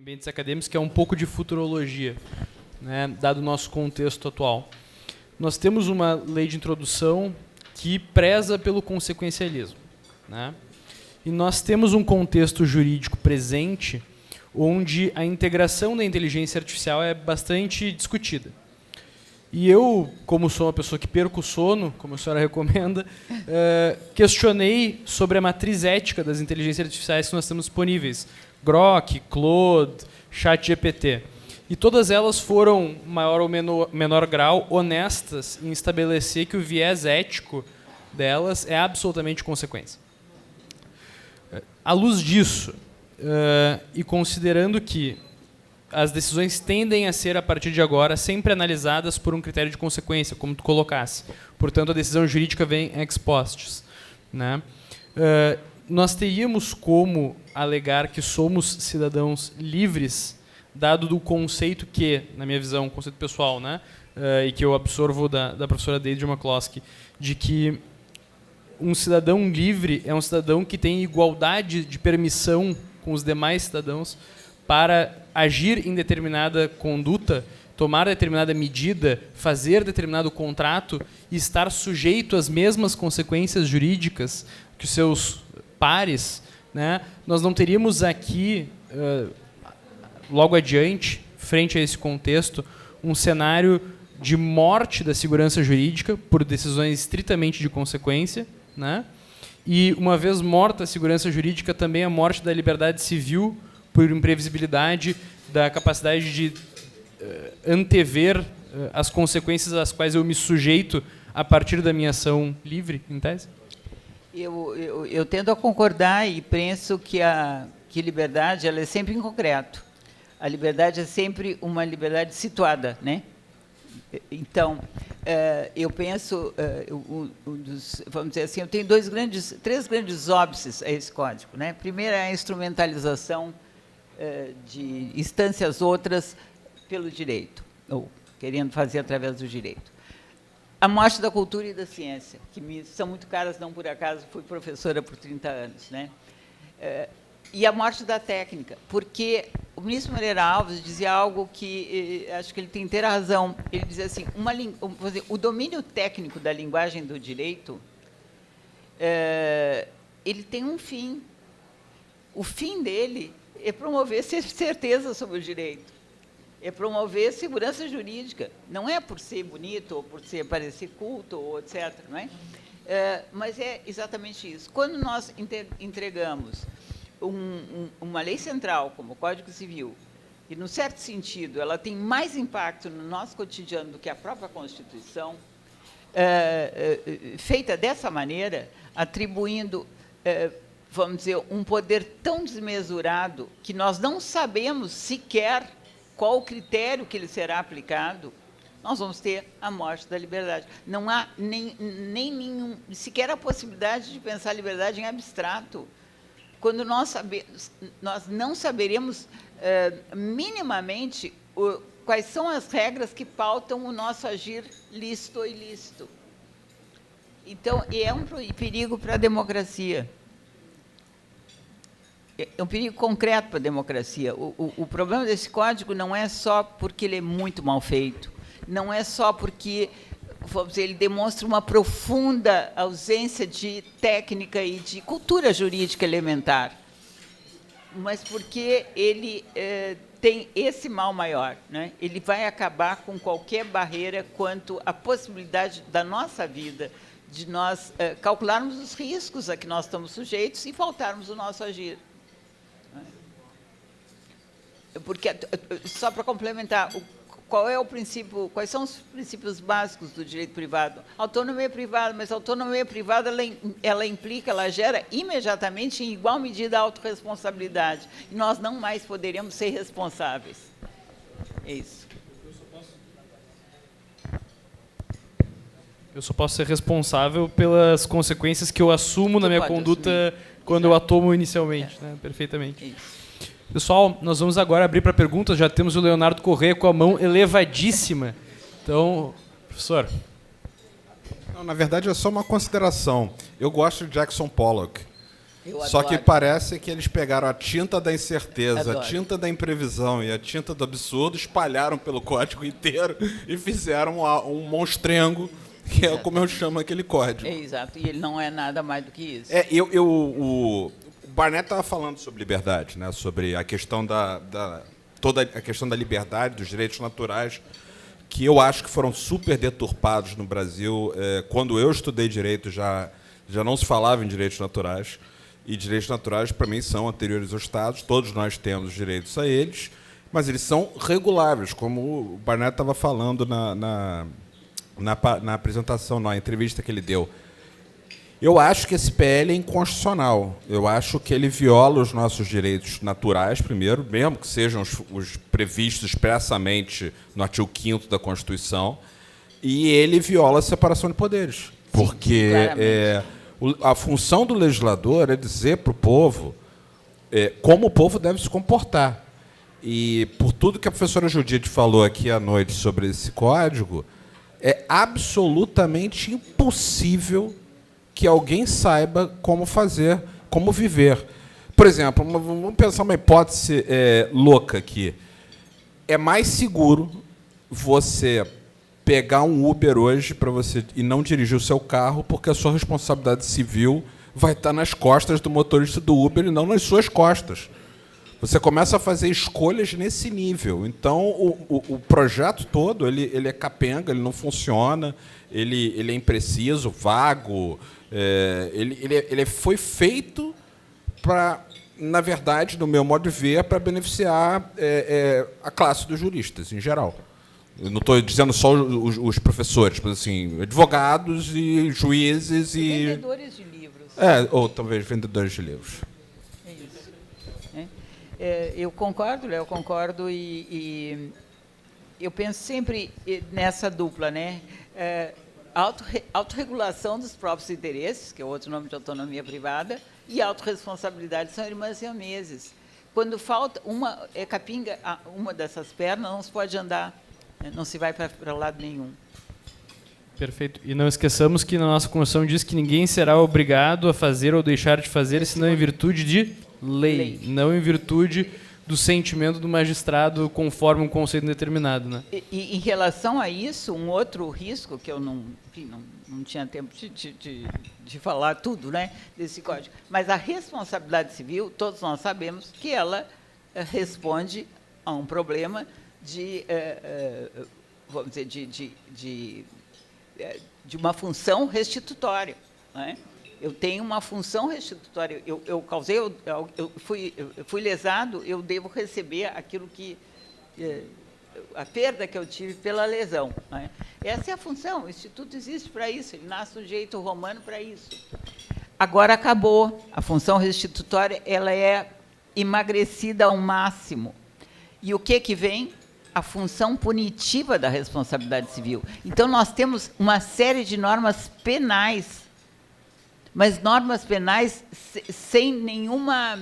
ambientes acadêmicos, que é um pouco de futurologia, né, dado o nosso contexto atual. Nós temos uma lei de introdução que preza pelo consequencialismo, né? E nós temos um contexto jurídico presente onde a integração da inteligência artificial é bastante discutida. E eu, como sou uma pessoa que perco o sono, como a senhora recomenda, questionei sobre a matriz ética das inteligências artificiais que nós temos disponíveis. Grok, Claude, ChatGPT. E todas elas foram, maior ou menor grau, honestas em estabelecer que o viés ético delas é absolutamente consequência. À luz disso, e considerando que as decisões tendem a ser, a partir de agora, sempre analisadas por um critério de consequência, como tu colocasse. Portanto, a decisão jurídica vem ex post, né? Nós teríamos como alegar que somos cidadãos livres, dado do conceito que, na minha visão, um conceito pessoal, né, e que eu absorvo da professora Deidre McCloskey, de que um cidadão livre é um cidadão que tem igualdade de permissão com os demais cidadãos para agir em determinada conduta, tomar determinada medida, fazer determinado contrato e estar sujeito às mesmas consequências jurídicas que os seus pares, né? Nós não teríamos aqui, logo adiante, frente a esse contexto, um cenário de morte da segurança jurídica por decisões estritamente de consequência, né? E, uma vez morta a segurança jurídica, também a morte da liberdade civil por imprevisibilidade, da capacidade de antever as consequências às quais eu me sujeito a partir da minha ação livre, em tese? Eu tendo a concordar e penso que liberdade ela é sempre em concreto. A liberdade é sempre uma liberdade situada, né? Então, eu penso, vamos dizer assim, eu tenho três grandes óbices a esse código, né? Primeiro é a instrumentalização de instâncias outras pelo direito, ou querendo fazer através do direito. A morte da cultura e da ciência, que me são muito caras, não por acaso, fui professora por 30 anos, né? E a morte da técnica, porque o ministro Moreira Alves dizia algo que acho que ele tem inteira razão. Ele dizia assim, o domínio técnico da linguagem do direito, ele tem um fim. O fim dele é promover certeza sobre o direito, é promover segurança jurídica. Não é por ser bonito, ou por parecer culto, ou etc. Não é? Mas é exatamente isso. Quando nós entregamos uma lei central, como o Código Civil, e, num certo sentido, ela tem mais impacto no nosso cotidiano do que a própria Constituição, feita dessa maneira, atribuindo, vamos dizer, um poder tão desmesurado que nós não sabemos sequer qual o critério que ele será aplicado, nós vamos ter a morte da liberdade. Não há sequer a possibilidade de pensar a liberdade em abstrato, quando nós não saberemos minimamente quais são as regras que pautam o nosso agir lícito ou ilícito. Então, é um perigo para a democracia. É um perigo concreto para a democracia. O problema desse código não é só porque ele é muito mal feito, não é só porque, vamos dizer, ele demonstra uma profunda ausência de técnica e de cultura jurídica elementar, mas porque ele tem esse mal maior, né? Ele vai acabar com qualquer barreira quanto à possibilidade da nossa vida, de nós calcularmos os riscos a que nós estamos sujeitos e faltarmos o nosso agir. Porque, só para complementar, quais são os princípios básicos do direito privado? Autonomia privada, mas a autonomia privada ela gera imediatamente, em igual medida, a autorresponsabilidade. E nós não mais poderíamos ser responsáveis. É isso. Eu só posso ser responsável pelas consequências que eu assumo na minha conduta quando eu atomo inicialmente, né? Perfeitamente. Isso. Pessoal, nós vamos agora abrir para perguntas. Já temos o Leonardo Corrêa com a mão elevadíssima. Então, professor. Não, na verdade, é só uma consideração. Eu gosto de Jackson Pollock. Só que parece que eles pegaram a tinta da incerteza, Adoro. a tinta da imprevisão e a tinta do absurdo, espalharam pelo código inteiro e fizeram um monstrengo, que é como eu chamo aquele código. É exato, e ele não é nada mais do que isso. O Barnett estava falando sobre liberdade, né? Sobre a questão toda a questão da liberdade, dos direitos naturais, que eu acho que foram super deturpados no Brasil. Quando eu estudei direito, já não se falava em direitos naturais. E direitos naturais, para mim, são anteriores aos Estados. Todos nós temos direitos a eles, mas eles são reguláveis, como o Barnett estava falando na apresentação, na entrevista que ele deu. Eu acho que esse PL é inconstitucional. Eu acho que ele viola os nossos direitos naturais, primeiro, mesmo que sejam os previstos expressamente no artigo 5º da Constituição, e ele viola a separação de poderes. Porque a função do legislador é dizer para o povo como o povo deve se comportar. E, por tudo que a professora Judite falou aqui à noite sobre esse código, é absolutamente impossível que alguém saiba como fazer, como viver. Por exemplo, vamos pensar uma hipótese louca aqui. É mais seguro você pegar um Uber hoje para você e não dirigir o seu carro, porque a sua responsabilidade civil vai estar nas costas do motorista do Uber e não nas suas costas. Você começa a fazer escolhas nesse nível. Então, o projeto todo ele é capenga, ele não funciona, ele é impreciso, vago. Ele foi feito para, na verdade, no meu modo de ver, para beneficiar a classe dos juristas, em geral. Eu não estou dizendo só os professores, mas assim, advogados e juízes e vendedores de livros. Ou talvez vendedores de livros. É isso. Eu concordo, Léo, concordo e eu penso sempre nessa dupla, né? Autorregulação dos próprios interesses, que é outro nome de autonomia privada, e autorresponsabilidade são irmãs siameses. Quando falta uma capenga, uma dessas pernas, não se pode andar. Não se vai para lado nenhum. Perfeito. E não esqueçamos que na nossa Constituição diz que ninguém será obrigado a fazer ou deixar de fazer, senão em virtude de lei. Não em virtude do sentimento do magistrado conforme um conceito determinado. Né? E em relação a isso, um outro risco, que eu não tinha tempo de falar tudo, né, desse código, mas a responsabilidade civil, todos nós sabemos que ela responde a um problema vamos dizer, de uma função restitutória. Né? Eu tenho uma função restitutória. Eu fui lesado, eu devo receber aquilo que a perda que eu tive pela lesão. Né? Essa é a função. O Instituto existe para isso. Ele nasce do direito romano para isso. Agora acabou. A função restitutória ela é emagrecida ao máximo. E o que vem? A função punitiva da responsabilidade civil. Então, nós temos uma série de normas penais, mas normas penais sem nenhuma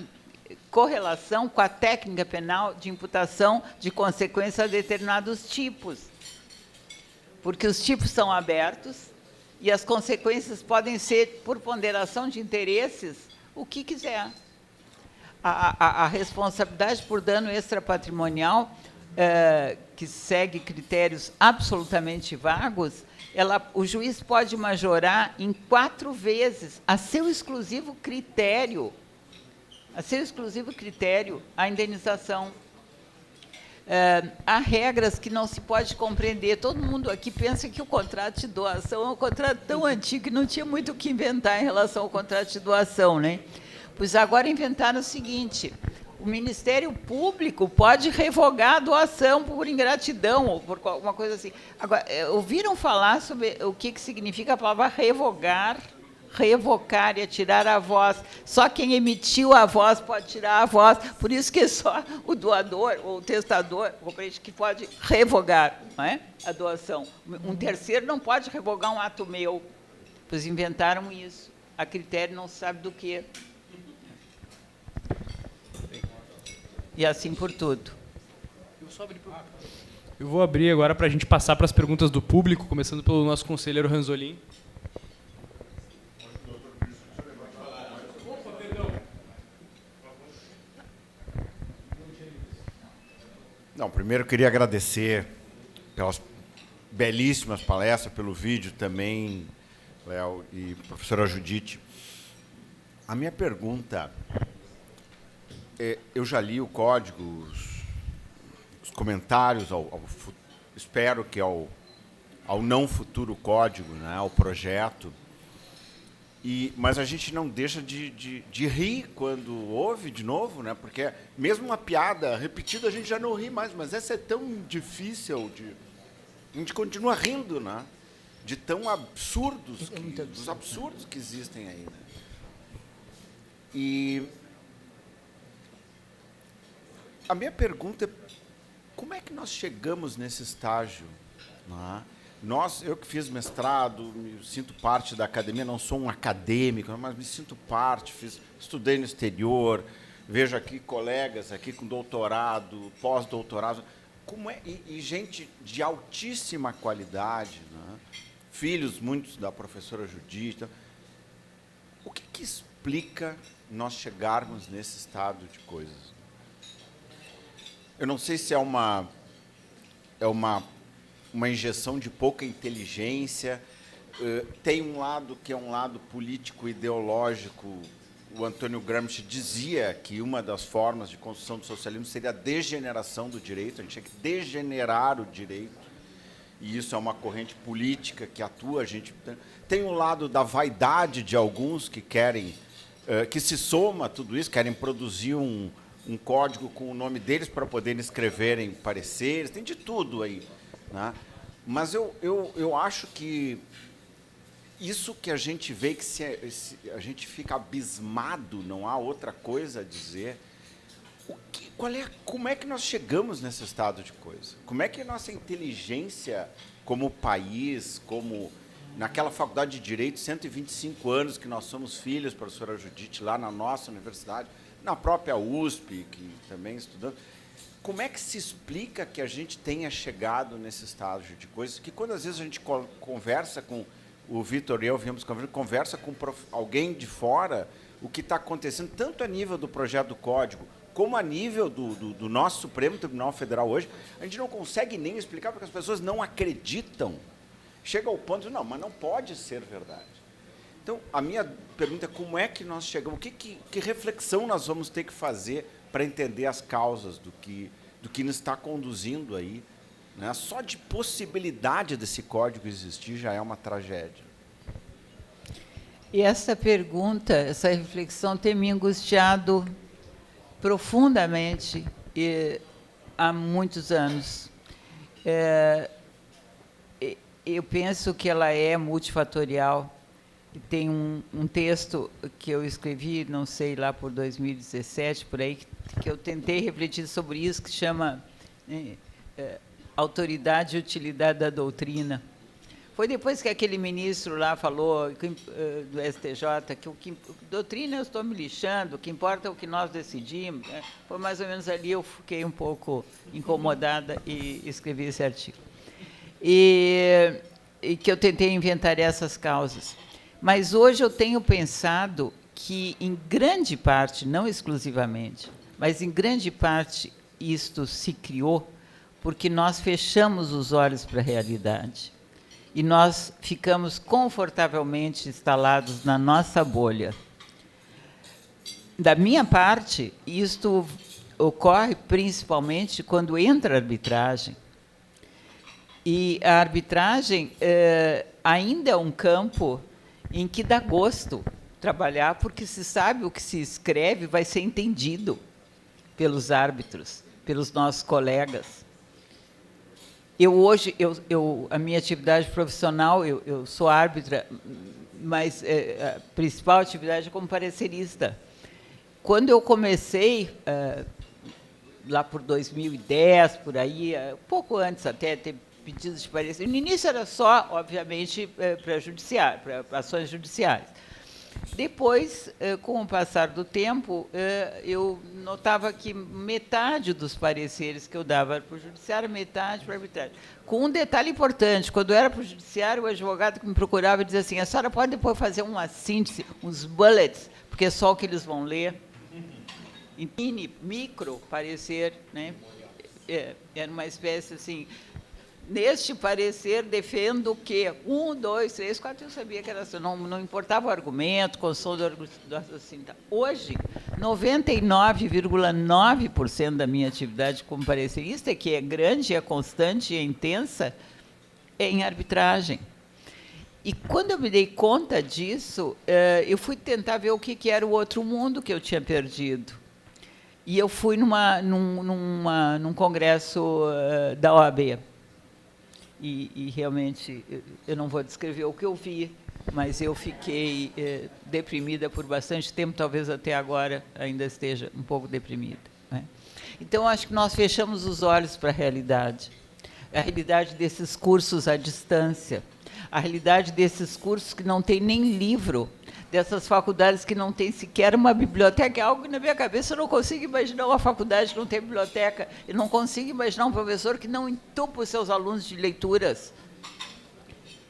correlação com a técnica penal de imputação de consequências a determinados tipos. Porque os tipos são abertos e as consequências podem ser, por ponderação de interesses, o que quiser. A responsabilidade por dano extrapatrimonial, que segue critérios absolutamente vagos, o juiz pode majorar em 4 vezes a seu exclusivo critério a indenização. Há regras que não se pode compreender. Todo mundo aqui pensa que o contrato de doação é um contrato tão antigo que não tinha muito o que inventar em relação ao contrato de doação, né? Pois agora inventaram o seguinte: o Ministério Público pode revogar a doação por ingratidão ou por alguma coisa assim. Agora, ouviram falar sobre o que significa a palavra revogar? Revocar e tirar a voz. Só quem emitiu a voz pode tirar a voz. Por isso que só o doador ou o testador que pode revogar, não é? A doação. Um terceiro não pode revogar um ato meu. Pois inventaram isso. A critério não se sabe do quê. E assim por tudo. Eu vou abrir agora para a gente passar para as perguntas do público, começando pelo nosso conselheiro Ranzolin. Opa, perdão. Não, primeiro eu queria agradecer pelas belíssimas palestras, pelo vídeo também, Léo e professora Judite. A minha pergunta eu já li o código, os comentários, espero que ao não futuro código, né, ao projeto, mas a gente não deixa de rir quando ouve de novo, né, porque mesmo uma piada repetida a gente já não ri mais, mas essa é tão difícil, a gente continua rindo, né, de tão absurdos, dos absurdos que existem aí. Né. E a minha pergunta é, como é que nós chegamos nesse estágio? Né? Eu que fiz mestrado, me sinto parte da academia, não sou um acadêmico, mas me sinto parte, estudei no exterior, vejo aqui colegas aqui com doutorado, pós-doutorado, e gente de altíssima qualidade, né? Filhos, muitos da professora Judite. O que explica nós chegarmos nesse estado de coisas? Eu não sei se é uma injeção de pouca inteligência, tem um lado que é um lado político-ideológico. O Antônio Gramsci dizia que uma das formas de construção do socialismo seria a degeneração do direito, a gente tinha que degenerar o direito, e isso é uma corrente política que atua. A gente tem um lado da vaidade de alguns que querem, que se soma a tudo isso, querem produzir um código com o nome deles para poderem escreverem pareceres, tem de tudo aí. Né? Mas eu acho que isso que a gente vê, que a gente fica abismado, não há outra coisa a dizer. Como é que nós chegamos nesse estado de coisa? Como é que a nossa inteligência como país, como naquela faculdade de Direito, 125 anos que nós somos filhos, professora Judite, lá na nossa universidade, na própria USP, que também estudando, como é que se explica que a gente tenha chegado nesse estágio de coisas que, quando às vezes a gente conversa com o Vitor e eu, conversa com alguém de fora, o que está acontecendo, tanto a nível do projeto do código, como a nível do nosso Supremo Tribunal Federal hoje, a gente não consegue nem explicar, porque as pessoas não acreditam. Chega ao ponto de, não, mas não pode ser verdade. Então, a minha pergunta é, como é que nós chegamos, que reflexão nós vamos ter que fazer para entender as causas do que nos está conduzindo aí, né? Só de possibilidade desse código existir já é uma tragédia. E essa pergunta, essa reflexão tem me angustiado profundamente há muitos anos. Eu penso que ela é multifatorial. Tem um texto que eu escrevi, não sei, lá por 2017, por aí, que eu tentei refletir sobre isso, que chama Autoridade e Utilidade da Doutrina. Foi depois que aquele ministro lá falou, do STJ, que doutrina eu estou me lixando, o que importa é o que nós decidimos. Foi mais ou menos ali, eu fiquei um pouco incomodada e escrevi esse artigo. E que eu tentei inventariar essas causas. Mas hoje eu tenho pensado que, em grande parte, não exclusivamente, mas em grande parte, isto se criou porque nós fechamos os olhos para a realidade. E nós ficamos confortavelmente instalados na nossa bolha. Da minha parte, isto ocorre principalmente quando entra a arbitragem. E a arbitragem ainda é um campo em que dá gosto trabalhar, porque se sabe o que se escreve vai ser entendido pelos árbitros, pelos nossos colegas. A minha atividade profissional, eu sou árbitra, mas a principal atividade é como parecerista. Quando eu comecei, lá por 2010, por aí, pouco antes até, ter pedidos de parecer, no início era só, obviamente, para ações judiciais. Depois, com o passar do tempo, eu notava que metade dos pareceres que eu dava para o judiciário, metade para a arbitragem. Com um detalhe importante, quando era para o judiciário, o advogado que me procurava dizia assim, a senhora pode depois fazer uma síntese, uns bullets, porque é só o que eles vão ler. Micro parecer, né? era uma espécie assim, neste parecer defendo que 1, 2, 3, 4, eu sabia que era assim, não importava o argumento, construção do argumento, assim, tá. Hoje, 99,9% da minha atividade como parecerista, que é grande, é constante, é intensa, é em arbitragem. E quando eu me dei conta disso, eu fui tentar ver o que era o outro mundo que eu tinha perdido. E eu fui num congresso da OAB. E realmente, eu não vou descrever o que eu vi, mas eu fiquei deprimida por bastante tempo, talvez até agora ainda esteja um pouco deprimida, né? Então, acho que nós fechamos os olhos para a realidade desses cursos à distância, a realidade desses cursos que não tem nem livro, dessas faculdades que não tem sequer uma biblioteca. É algo que, na minha cabeça, eu não consigo imaginar uma faculdade que não tem biblioteca, eu não consigo imaginar um professor que não entupa os seus alunos de leituras,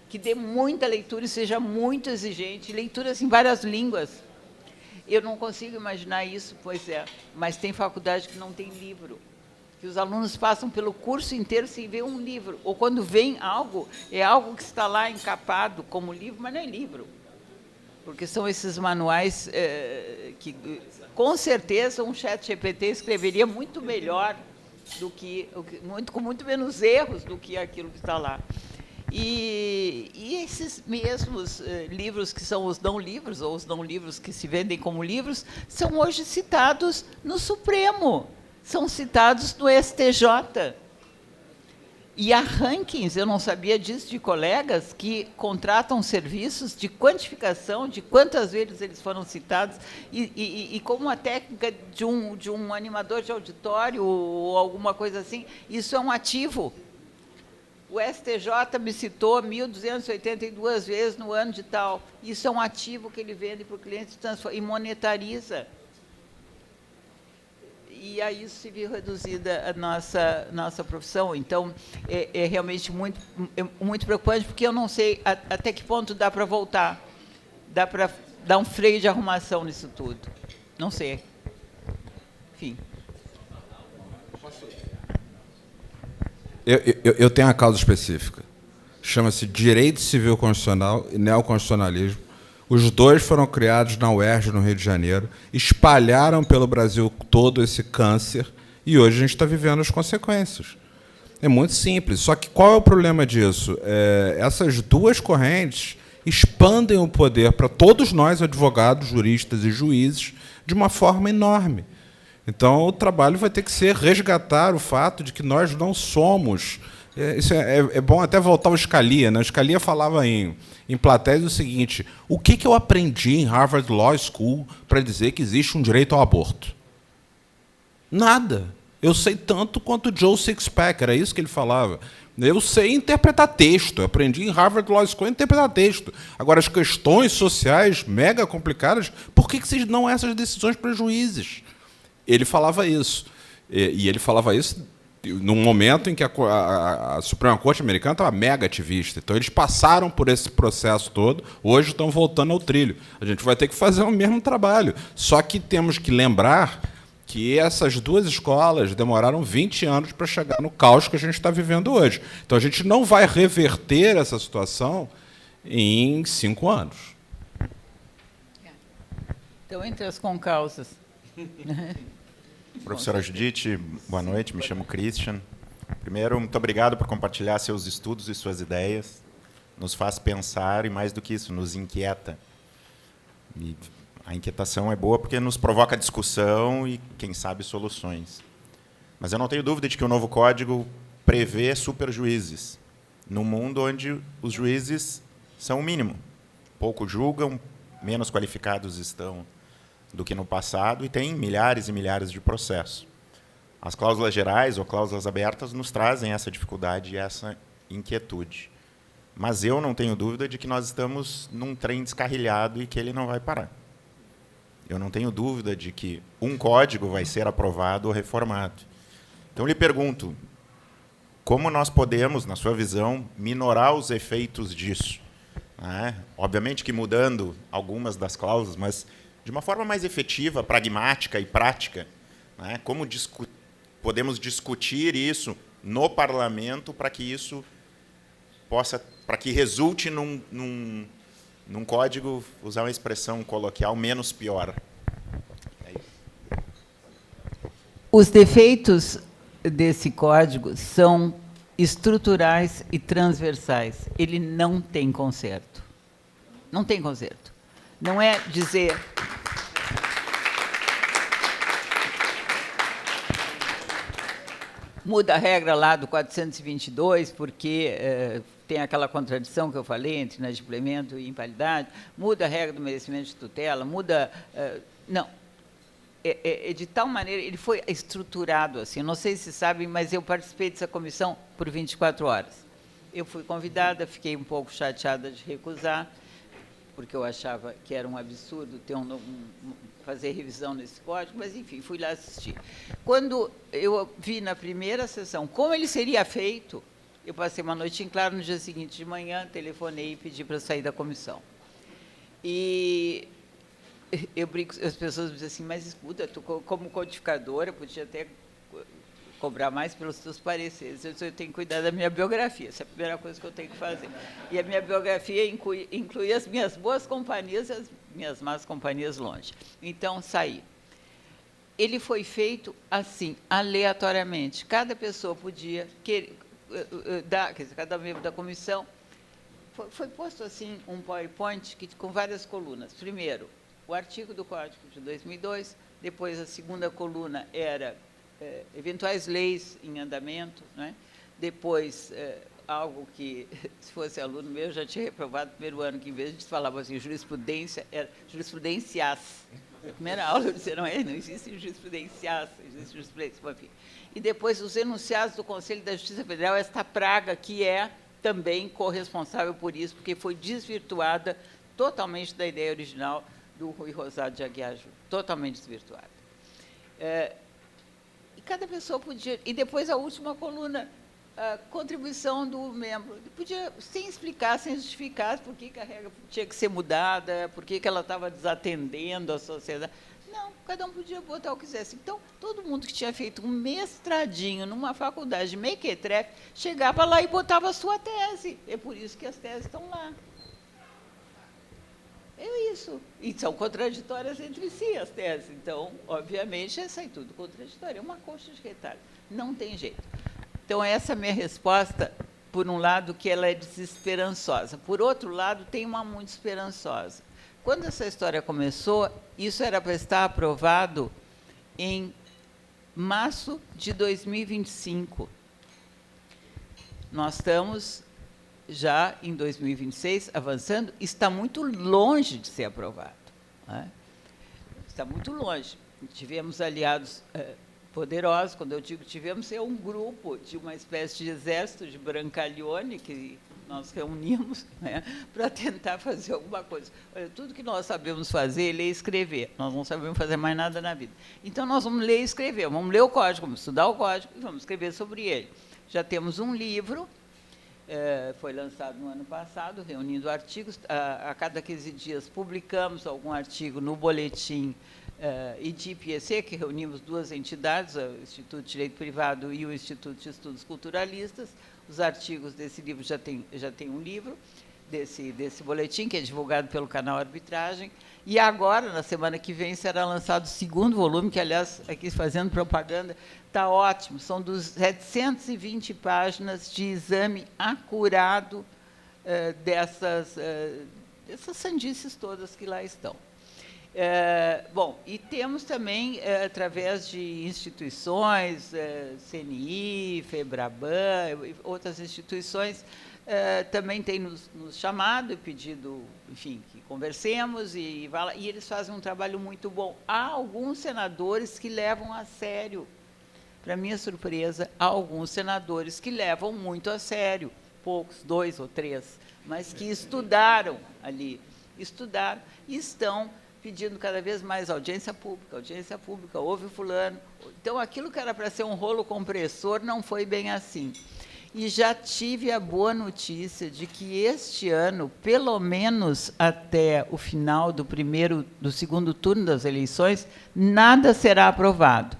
que dê muita leitura e seja muito exigente, leituras em várias línguas. Eu não consigo imaginar isso, pois é, mas tem faculdade que não tem livro, que os alunos passam pelo curso inteiro sem ver um livro, ou quando vem algo, é algo que está lá encapado como livro, mas não é livro, porque são esses manuais que, com certeza, um ChatGPT escreveria muito melhor do que, com muito menos erros do que aquilo que está lá. E esses mesmos livros que são os não-livros, ou os não-livros que se vendem como livros, são hoje citados no Supremo, são citados no STJ. E há rankings, eu não sabia disso, de colegas que contratam serviços de quantificação de quantas vezes eles foram citados, e como uma técnica de um animador de auditório ou alguma coisa assim, isso é um ativo. O STJ me citou 1.282 vezes no ano de tal. Isso é um ativo que ele vende para o cliente e monetariza. E a isso se viu reduzida a nossa profissão. Então, é realmente muito preocupante, porque eu não sei até que ponto dá para voltar, dá para dar um freio de arrumação nisso tudo. Não sei. Enfim. Eu tenho uma causa específica. Chama-se Direito Civil Constitucional e Neoconstitucionalismo. Os dois foram criados na UERJ, no Rio de Janeiro, espalharam pelo Brasil todo esse câncer e hoje a gente está vivendo as consequências. É muito simples. Só que qual é o problema disso? Essas duas correntes expandem o poder para todos nós, advogados, juristas e juízes, de uma forma enorme. Então, o trabalho vai ter que ser resgatar o fato de que nós não somos... Isso é bom até voltar ao Scalia, né? O Scalia falava em platéia o seguinte: o que eu aprendi em Harvard Law School para dizer que existe um direito ao aborto? Nada. Eu sei tanto quanto Joe Sixpack, era isso que ele falava. Eu sei interpretar texto, eu aprendi em Harvard Law School a interpretar texto. Agora, as questões sociais mega complicadas, por que vocês dão essas decisões para juízes? Ele falava isso. E ele falava isso num momento em que a Suprema Corte americana estava mega ativista. Então, eles passaram por esse processo todo, hoje estão voltando ao trilho. A gente vai ter que fazer o mesmo trabalho. Só que temos que lembrar que essas duas escolas demoraram 20 anos para chegar no caos que a gente está vivendo hoje. Então, a gente não vai reverter essa situação em 5 anos. Então, entre as concausas... Professora Judite, boa noite, me chamo Christian. Primeiro, muito obrigado por compartilhar seus estudos e suas ideias. Nos faz pensar e, mais do que isso, nos inquieta. E a inquietação é boa porque nos provoca discussão e, quem sabe, soluções. Mas eu não tenho dúvida de que o novo código prevê superjuízes, num mundo onde os juízes são o mínimo. Pouco julgam, menos qualificados estão do que no passado, e tem milhares e milhares de processos. As cláusulas gerais ou cláusulas abertas nos trazem essa dificuldade e essa inquietude. Mas eu não tenho dúvida de que nós estamos num trem descarrilhado e que ele não vai parar. Eu não tenho dúvida de que um código vai ser aprovado ou reformado. Então, lhe pergunto, como nós podemos, na sua visão, minorar os efeitos disso? Obviamente que mudando algumas das cláusulas, mas de uma forma mais efetiva, pragmática e prática, como podemos discutir isso no parlamento para que isso para que resulte num código, usar uma expressão coloquial, menos pior. É isso. Os defeitos desse código são estruturais e transversais. Ele não tem conserto. Não tem conserto. Não é dizer... Muda a regra lá do 422, porque tem aquela contradição que eu falei entre inadimplemento e invalidade, muda a regra do merecimento de tutela, muda... não. De tal maneira, ele foi estruturado assim. Não sei se sabem, mas eu participei dessa comissão por 24 horas. Eu fui convidada, fiquei um pouco chateada de recusar, porque eu achava que era um absurdo ter fazer revisão nesse código, mas, enfim, fui lá assistir. Quando eu vi na primeira sessão como ele seria feito, eu passei uma noite em claro, no dia seguinte de manhã, telefonei e pedi para sair da comissão. E eu brinco, as pessoas me dizem assim, mas escuta, tu como codificadora, podia até cobrar mais pelos teus pareceres. Eu tenho que cuidar da minha biografia, essa é a primeira coisa que eu tenho que fazer. E a minha biografia inclui as minhas boas companhias e as minhas más companhias longe. Então, saí. Ele foi feito assim, aleatoriamente. Cada pessoa podia dar, quer dizer, cada membro da comissão, foi posto assim um PowerPoint com várias colunas. Primeiro, o artigo do Código de 2002, depois a segunda coluna era eventuais leis em andamento, né? Depois, algo que, se fosse aluno meu, eu já tinha reprovado no primeiro ano, que em vez de falava assim, jurisprudência, era jurisprudências. Na primeira aula eu disse, não existe jurisprudências, existe jurisprudência, enfim. E depois os enunciados do Conselho da Justiça Federal, esta praga que é também corresponsável por isso, porque foi desvirtuada totalmente da ideia original do Rui Rosado de Aguiar Júnior, totalmente desvirtuada. E cada pessoa podia... E depois a última coluna, a contribuição do membro. Ele podia, sem explicar, sem justificar por que a regra tinha que ser mudada, por que ela estava desatendendo a sociedade. Não, cada um podia botar o que quisesse. Então, todo mundo que tinha feito um mestradinho numa faculdade de mequetrefe, chegava lá e botava a sua tese. É por isso que as teses estão lá. É isso. E são contraditórias entre si as teses. Então, obviamente, sai tudo contraditório. É uma coxa de retalho. Não tem jeito. Então, essa é a minha resposta, por um lado, que ela é desesperançosa. Por outro lado, tem uma muito esperançosa. Quando essa história começou, isso era para estar aprovado em março de 2025. Nós estamos já em 2026, avançando, está muito longe de ser aprovado. Né? Está muito longe. Tivemos aliados poderosos, quando eu digo tivemos, é um grupo de uma espécie de exército de Brancaleone, que nós reunimos, né, para tentar fazer alguma coisa. Olha, tudo que nós sabemos fazer é ler e escrever. Nós não sabemos fazer mais nada na vida. Então, nós vamos ler e escrever. Vamos ler o código, vamos estudar o código e vamos escrever sobre ele. Já temos um livro, foi lançado no ano passado, reunindo artigos. A cada 15 dias publicamos algum artigo no boletim IDIP-EC, que reunimos duas entidades, o Instituto de Direito Privado e o Instituto de Estudos Culturalistas. Os artigos desse livro já tem um livro, desse boletim, que é divulgado pelo canal Arbitragem. E agora, na semana que vem, será lançado o segundo volume, que, aliás, aqui fazendo propaganda, está ótimo. São 720 páginas de exame acurado dessas sandices todas que lá estão. Bom, e temos também, através de instituições, CNI, FEBRABAN, outras instituições, também tem nos chamado e pedido, enfim, que conversemos, e eles fazem um trabalho muito bom. Há alguns senadores que levam a sério, para minha surpresa, há alguns senadores que levam muito a sério, poucos, 2 ou 3, mas que estudaram ali, e estão pedindo cada vez mais audiência pública, ouve fulano. Então, aquilo que era para ser um rolo compressor não foi bem assim. E já tive a boa notícia de que este ano, pelo menos até o final do segundo turno das eleições, nada será aprovado.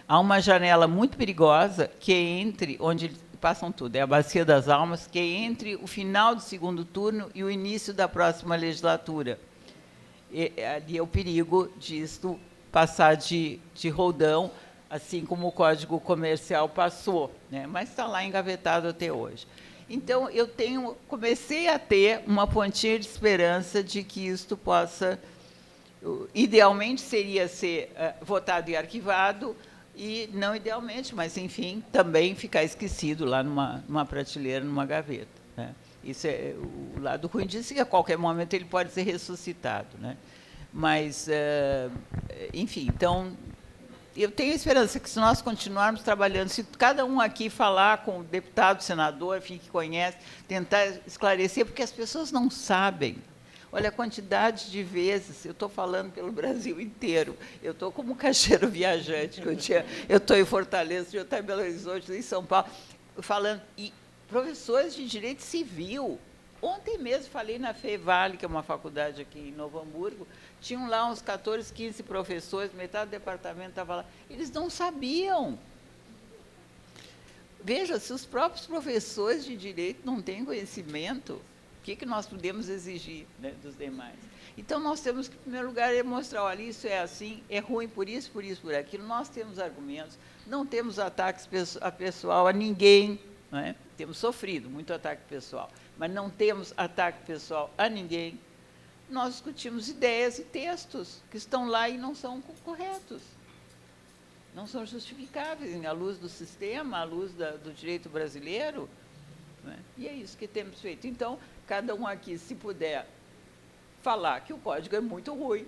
Há uma janela muito perigosa que é entre, onde passam tudo, é a Bacia das Almas, que é entre o final do segundo turno e o início da próxima legislatura. Ali é o perigo disso passar de roldão, assim como o Código Comercial passou, né? Mas está lá engavetado até hoje. Então, comecei a ter uma pontinha de esperança de que isto possa, idealmente seria ser votado e arquivado, e não idealmente, mas, enfim, também ficar esquecido lá numa prateleira, numa gaveta, né? Isso é o lado ruim disso, que a qualquer momento ele pode ser ressuscitado, né? Mas, enfim, então, eu tenho esperança que, se nós continuarmos trabalhando, se cada um aqui falar com o deputado, senador, enfim, que conhece, tentar esclarecer, porque as pessoas não sabem. Olha a quantidade de vezes, eu estou falando pelo Brasil inteiro, eu estou como caixeiro viajante, eu estou em Fortaleza, eu estou em Belo Horizonte, em São Paulo, falando, e professores de direito civil. Ontem mesmo falei na FEVALE, que é uma faculdade aqui em Novo Hamburgo, tinham lá uns 14, 15 professores, metade do departamento estava lá, eles não sabiam. Veja, se os próprios professores de direito não têm conhecimento, o que nós podemos exigir, né, dos demais? Então, nós temos que, em primeiro lugar, mostrar, olha, isso é assim, é ruim por isso, por aquilo. Nós temos argumentos, não temos ataques pessoal a ninguém, né? Temos sofrido muito ataque pessoal, mas não temos ataque pessoal a ninguém. Nós discutimos ideias e textos que estão lá e não são corretos, não são justificáveis à luz do sistema, à luz do direito brasileiro, né? E é isso que temos feito. Então, cada um aqui, se puder falar que o código é muito ruim,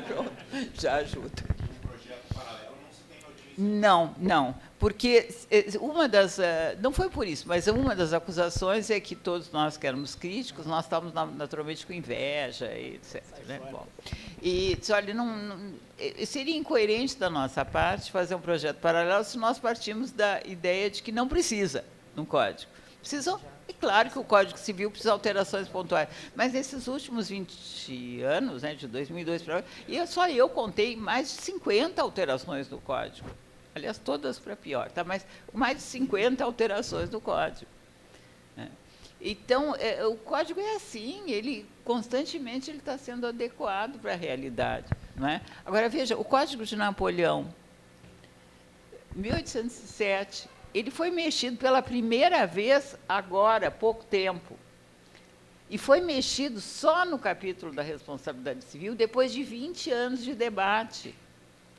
pronto, já ajuda. Um projeto paralelo não se tem notícia. Não, porque não foi por isso, mas uma das acusações é que todos nós que éramos críticos, nós estávamos naturalmente com inveja, etc. Né? Bom, e olha, seria incoerente da nossa parte fazer um projeto paralelo se nós partimos da ideia de que não precisa um código. É claro que o Código Civil precisa de alterações pontuais, mas nesses últimos 20 anos, né, de 2002 para hoje, só eu contei mais de 50 alterações do Código. Aliás, todas para pior, tá? Mas mais de 50 alterações do Código. Né? Então, o Código é assim, ele constantemente está sendo adequado para a realidade. Não é? Agora, veja, o Código de Napoleão, 1807, ele foi mexido pela primeira vez agora, há pouco tempo. E foi mexido só no capítulo da responsabilidade civil, depois de 20 anos de debate.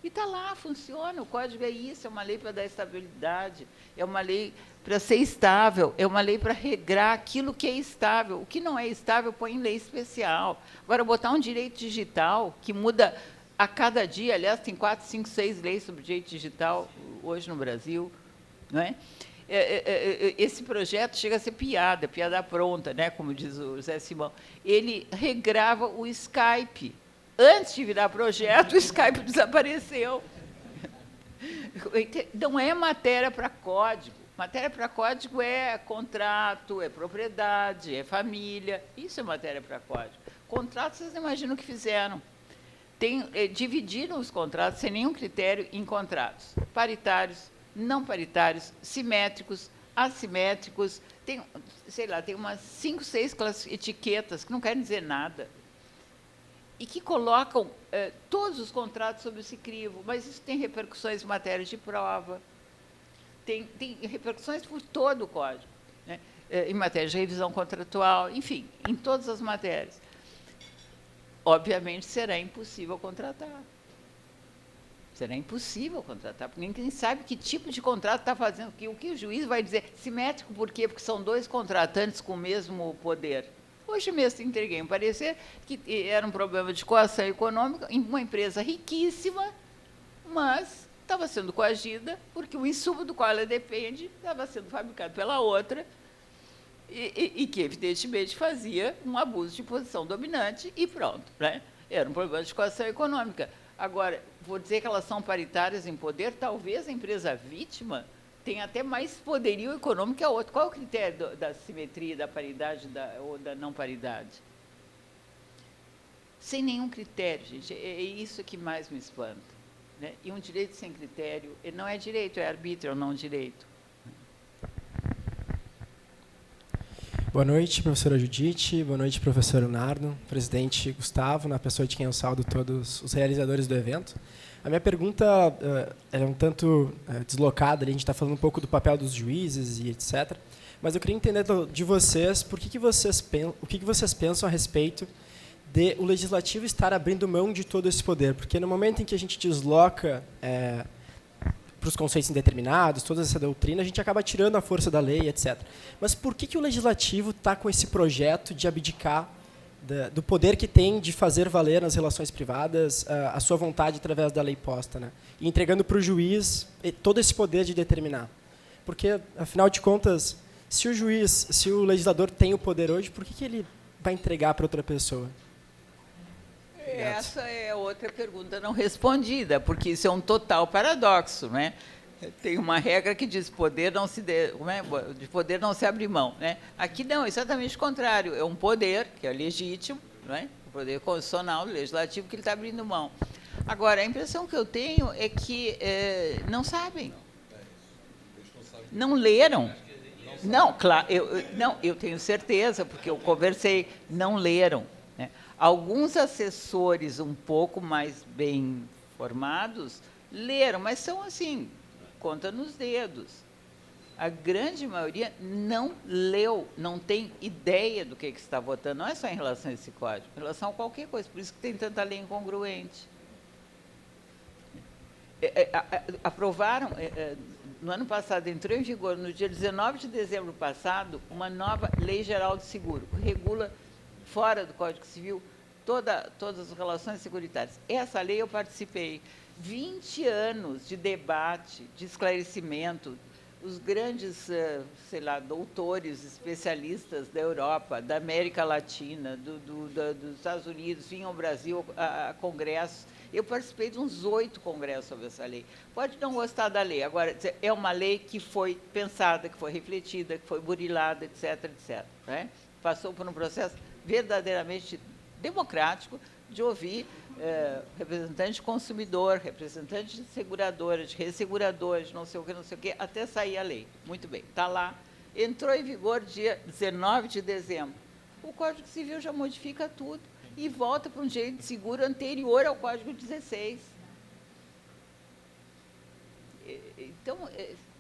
E está lá, funciona, o código é isso, é uma lei para dar estabilidade, é uma lei para ser estável, é uma lei para regrar aquilo que é estável. O que não é estável, põe em lei especial. Agora, botar um direito digital, que muda a cada dia, aliás, tem 4, 5, 6 leis sobre direito digital hoje no Brasil, não é? Esse projeto chega a ser piada pronta, né, como diz o José Simão. Ele regrava o Skype. Antes de virar projeto, o Skype desapareceu. Não é matéria para código. Matéria para código é contrato, é propriedade, é família. Isso é matéria para código. Contrato, vocês não imaginam o que fizeram. Dividiram os contratos sem nenhum critério em contratos paritários, não paritários, simétricos, assimétricos, tem, sei lá, tem umas 5, 6 etiquetas que não querem dizer nada e que colocam todos os contratos sob esse crivo, mas isso tem repercussões em matéria de prova, tem repercussões por todo o código, né? Em matéria de revisão contratual, enfim, em todas as matérias. Obviamente, será impossível contratar. Será impossível contratar, porque ninguém sabe que tipo de contrato está fazendo. O que o juiz vai dizer? Simétrico, por quê? Porque são 2 contratantes com o mesmo poder. Hoje mesmo entreguei um parecer que era um problema de coação econômica em uma empresa riquíssima, mas estava sendo coagida porque o insumo do qual ela depende estava sendo fabricado pela outra e que, evidentemente, fazia um abuso de posição dominante e pronto, né? Era um problema de coação econômica. Agora, vou dizer que elas são paritárias em poder, talvez a empresa vítima tenha até mais poderio econômico que a outra. Qual é o critério da simetria, da paridade ou da não paridade? Sem nenhum critério, gente. É isso que mais me espanta. né? E um direito sem critério, ele não é direito, é arbítrio, é não direito. Boa noite, professora Judite. Boa noite, professor Leonardo. Presidente Gustavo, na pessoa de quem eu saldo todos os realizadores do evento. A minha pergunta é um tanto deslocada. A gente está falando um pouco do papel dos juízes e etc. Mas eu queria entender de vocês o que vocês pensam a respeito de o legislativo estar abrindo mão de todo esse poder. Porque no momento em que a gente desloca para os conceitos indeterminados, toda essa doutrina, a gente acaba tirando a força da lei, etc. Mas por que o legislativo está com esse projeto de abdicar do poder que tem de fazer valer nas relações privadas a sua vontade através da lei posta, né? E entregando para o juiz todo esse poder de determinar? Porque, afinal de contas, se o legislador tem o poder hoje, por que ele vai entregar para outra pessoa? Essa é outra pergunta não respondida, porque isso é um total paradoxo, né? Tem uma regra que diz de poder não se abre mão, né? Aqui não, exatamente o contrário. É um poder que é legítimo, né? O poder constitucional, legislativo, que ele está abrindo mão. Agora, a impressão que eu tenho é que não sabem. Não leram. Não, claro, eu tenho certeza, porque eu conversei, não leram. Né? Alguns assessores um pouco mais bem formados leram, mas são assim, conta nos dedos. A grande maioria não leu, não tem ideia do que está votando. Não é só em relação a esse código, em relação a qualquer coisa. Por isso que tem tanta lei incongruente. Aprovaram, no ano passado, entrou em vigor, no dia 19 de dezembro passado, uma nova Lei Geral de Seguro, que regula, fora do Código Civil, todas as relações securitárias. Essa lei eu participei. 20 anos de debate, de esclarecimento, os grandes, sei lá, doutores, especialistas da Europa, da América Latina, dos Estados Unidos, vinham ao Brasil a congressos. Eu participei de uns 8 congressos sobre essa lei. Pode não gostar da lei, agora, é uma lei que foi pensada, que foi refletida, que foi burilada, etc., etc. Né? Passou por um processo verdadeiramente democrático de ouvir representante de consumidor, representante de seguradora, de resseguradora, de não sei o que, até sair a lei. Muito bem, está lá. Entrou em vigor dia 19 de dezembro. O Código Civil já modifica tudo e volta para um direito de seguro anterior ao Código 16. Então,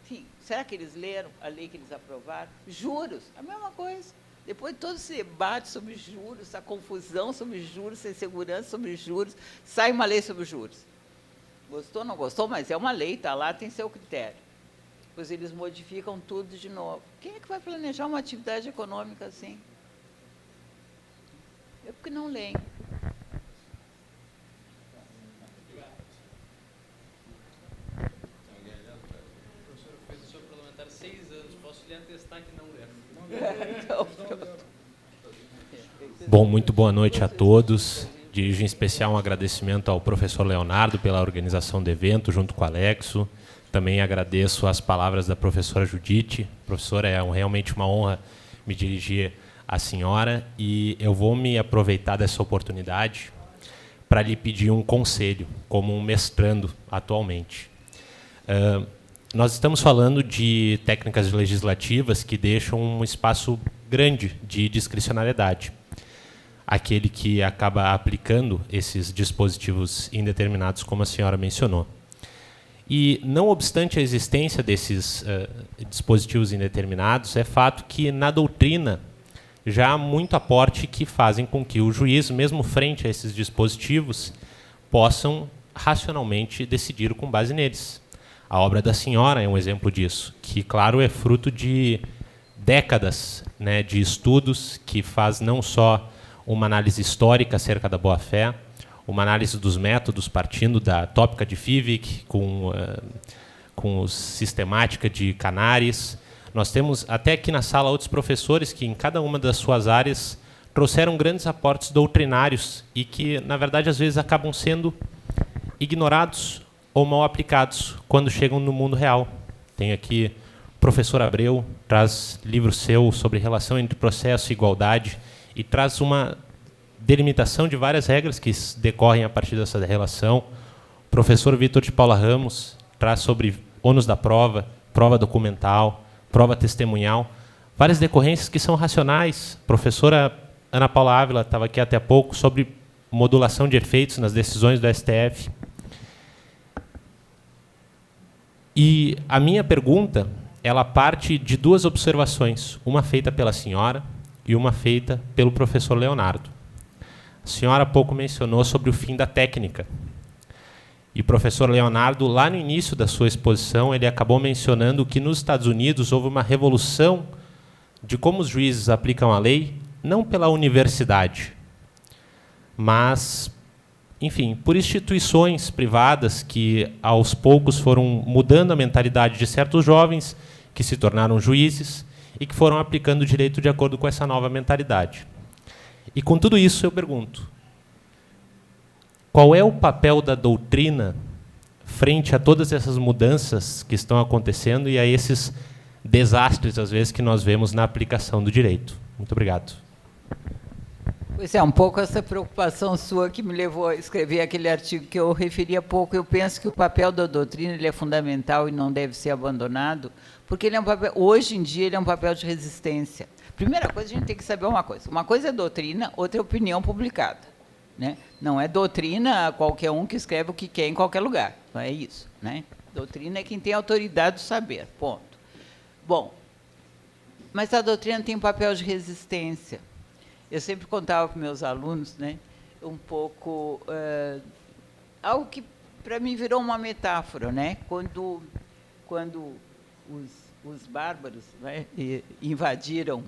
enfim, será que eles leram a lei que eles aprovaram? Juros, a mesma coisa. Depois de todo esse debate sobre juros, essa confusão sobre juros, essa insegurança sobre juros, sai uma lei sobre juros. Gostou, não gostou, mas é uma lei, está lá, tem seu critério. Depois eles modificam tudo de novo. Quem é que vai planejar uma atividade econômica assim? É porque não leem. Professor, eu fui professor parlamentar 6 anos, posso lhe atestar que não leram. Então, bom, muito boa noite a todos. Dirijo em especial um agradecimento ao professor Leonardo pela organização do evento, junto com o Alexo. Também agradeço as palavras da professora Judite. Professora, é realmente uma honra me dirigir à senhora e eu vou me aproveitar dessa oportunidade para lhe pedir um conselho, como um mestrando atualmente. Nós estamos falando de técnicas legislativas que deixam um espaço grande de discricionariedade. Aquele que acaba aplicando esses dispositivos indeterminados, como a senhora mencionou. E, não obstante a existência desses dispositivos indeterminados, é fato que, na doutrina, já há muito aporte que fazem com que o juiz, mesmo frente a esses dispositivos, possam racionalmente decidir com base neles. A obra da senhora é um exemplo disso, que, claro, é fruto de décadas, né, de estudos, que faz não só uma análise histórica acerca da boa-fé, uma análise dos métodos partindo da tópica de Fivic, com sistemática de Canaris. Nós temos até aqui na sala outros professores que, em cada uma das suas áreas, trouxeram grandes aportes doutrinários e que, na verdade, às vezes acabam sendo ignorados ou mal aplicados quando chegam no mundo real. Tem aqui o professor Abreu, traz livro seu sobre relação entre processo e igualdade e traz uma delimitação de várias regras que decorrem a partir dessa relação. O professor Vitor de Paula Ramos traz sobre ônus da prova, prova documental, prova testemunhal, várias decorrências que são racionais. A professora Ana Paula Ávila estava aqui até há pouco sobre modulação de efeitos nas decisões do STF. E a minha pergunta, ela parte de duas observações, uma feita pela senhora e uma feita pelo professor Leonardo. A senhora há pouco mencionou sobre o fim da técnica. E o professor Leonardo, lá no início da sua exposição, ele acabou mencionando que nos Estados Unidos houve uma revolução de como os juízes aplicam a lei, não pela universidade, mas, enfim, por instituições privadas que, aos poucos, foram mudando a mentalidade de certos jovens que se tornaram juízes e que foram aplicando o direito de acordo com essa nova mentalidade. E, com tudo isso, eu pergunto, qual é o papel da doutrina frente a todas essas mudanças que estão acontecendo e a esses desastres, às vezes, que nós vemos na aplicação do direito? Muito obrigado. Pois é, um pouco essa preocupação sua que me levou a escrever aquele artigo que eu referi há pouco. Eu penso que o papel da doutrina ele é fundamental e não deve ser abandonado, porque ele é um papel, hoje em dia ele é um papel de resistência. Primeira coisa, a gente tem que saber uma coisa é doutrina, outra é opinião publicada. Né? Não é doutrina qualquer um que escreve o que quer em qualquer lugar. Não é isso. Né? Doutrina é quem tem autoridade do saber. Ponto. Bom, mas a doutrina tem um papel de resistência. Eu sempre contava para meus alunos, né, um pouco algo que para mim virou uma metáfora, né? Quando os bárbaros, né, invadiram,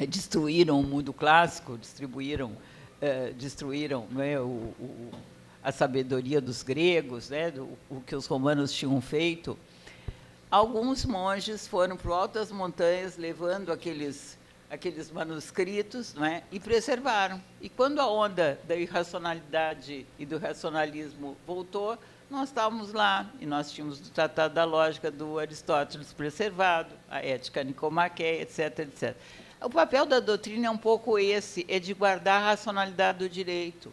destruíram o mundo clássico, destruíram, né, a sabedoria dos gregos, né, o que os romanos tinham feito. Alguns monges foram para o alto das montanhas levando aqueles manuscritos, né, e preservaram. E quando a onda da irracionalidade e do racionalismo voltou, nós estávamos lá, e nós tínhamos o Tratado da Lógica do Aristóteles preservado, a Ética Nicomaqueia, etc., etc. O papel da doutrina é um pouco esse, é de guardar a racionalidade do direito,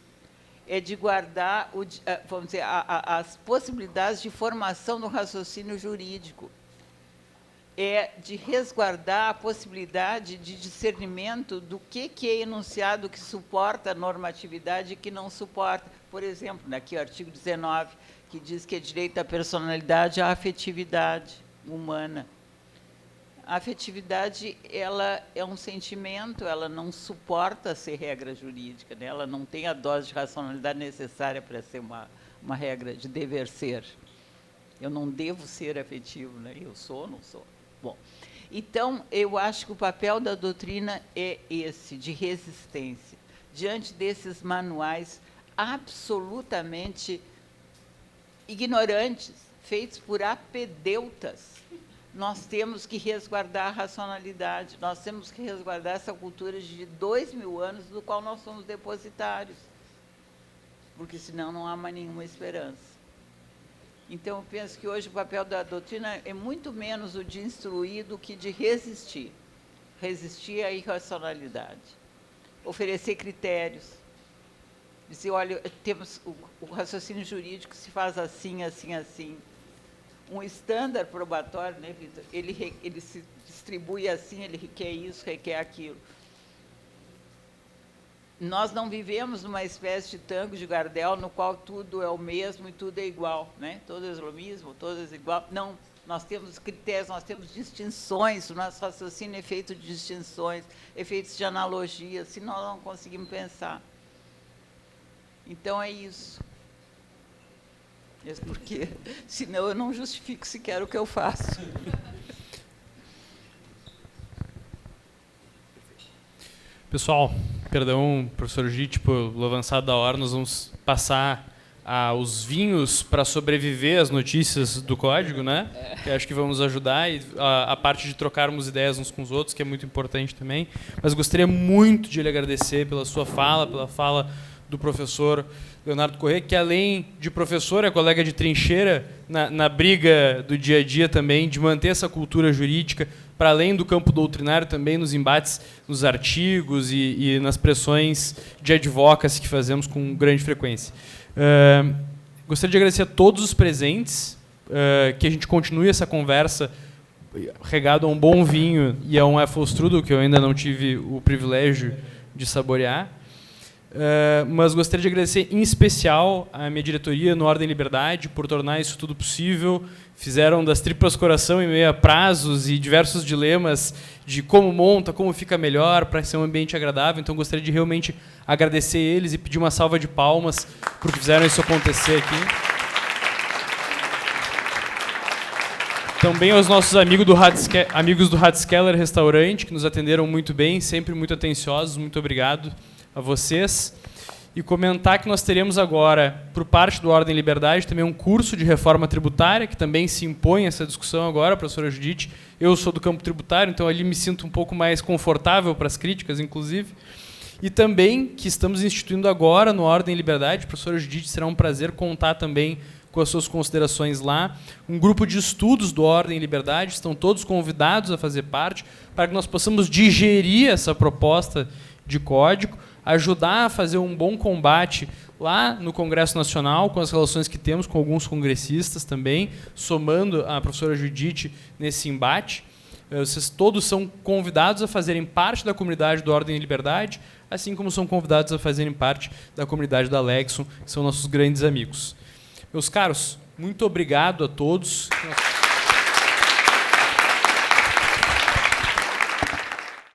é de guardar, vamos dizer, as possibilidades de formação do raciocínio jurídico, é de resguardar a possibilidade de discernimento do que é enunciado que suporta a normatividade e que não suporta. Por exemplo, aqui o artigo 19, que diz que é direito à personalidade à afetividade humana. A afetividade ela é um sentimento, ela não suporta ser regra jurídica, né? Ela não tem a dose de racionalidade necessária para ser uma regra de dever ser. Eu não devo ser afetivo, né? Eu sou, não sou. Bom, então, eu acho que o papel da doutrina é esse, de resistência. Diante desses manuais absolutamente ignorantes, feitos por apedeutas, nós temos que resguardar a racionalidade, nós temos que resguardar essa cultura de 2000 anos do qual nós somos depositários, porque senão não há mais nenhuma esperança. Então, eu penso que hoje o papel da doutrina é muito menos o de instruir do que de resistir. Resistir à irracionalidade. Oferecer critérios. Dizer, olha, temos o raciocínio jurídico se faz assim, assim, assim. Um estándar probatório, né, Vitor? Ele se distribui assim, ele requer isso, requer aquilo. Nós não vivemos numa espécie de tango de Gardel no qual tudo é o mesmo e tudo é igual, né? Todo é islamismo, todo é igual. Não, nós temos critérios, nós temos distinções, o nosso raciocínio é feito de distinções, efeitos de analogia, se nós não conseguimos pensar. Então, é isso. Porque, senão, eu não justifico sequer o que eu faço. Pessoal, perdão, professor Gitti, pelo avançado da hora, nós vamos passar os vinhos para sobreviver às notícias do código, né? Que acho que vamos ajudar, e a parte de trocarmos ideias uns com os outros, que é muito importante também. Mas gostaria muito de lhe agradecer pela sua fala, pela fala do professor Leonardo Corrêa, que além de professor, é colega de trincheira na briga do dia a dia também, de manter essa cultura jurídica para além do campo doutrinário, também nos embates, nos artigos e nas pressões de advocacy que fazemos com grande frequência. Gostaria de agradecer a todos os presentes, que a gente continue essa conversa regado a um bom vinho e a um Apfelstrudel, que eu ainda não tive o privilégio de saborear. Mas gostaria de agradecer em especial a minha diretoria no Ordem e Liberdade por tornar isso tudo possível. Fizeram das tripas coração em meio a prazos e diversos dilemas de como monta, como fica melhor para ser um ambiente agradável. Então gostaria de realmente agradecer eles e pedir uma salva de palmas porque fizeram isso acontecer aqui. Também aos nossos amigos do Ratskeller Restaurante, que nos atenderam muito bem, sempre muito atenciosos. Muito obrigado a vocês. E comentar que nós teremos agora, por parte do Ordem e Liberdade, também um curso de reforma tributária, que também se impõe essa discussão agora, professora Judite. Eu sou do campo tributário, então ali me sinto um pouco mais confortável para as críticas, inclusive. E também que estamos instituindo agora no Ordem e Liberdade, professora Judite, será um prazer contar também com as suas considerações lá. Um grupo de estudos do Ordem e Liberdade, estão todos convidados a fazer parte, para que nós possamos digerir essa proposta de código, ajudar a fazer um bom combate lá no Congresso Nacional, com as relações que temos com alguns congressistas também, somando a professora Judite nesse embate. Vocês todos são convidados a fazerem parte da comunidade do Ordem e Liberdade, assim como são convidados a fazerem parte da comunidade da Lexon, que são nossos grandes amigos. Meus caros, muito obrigado a todos.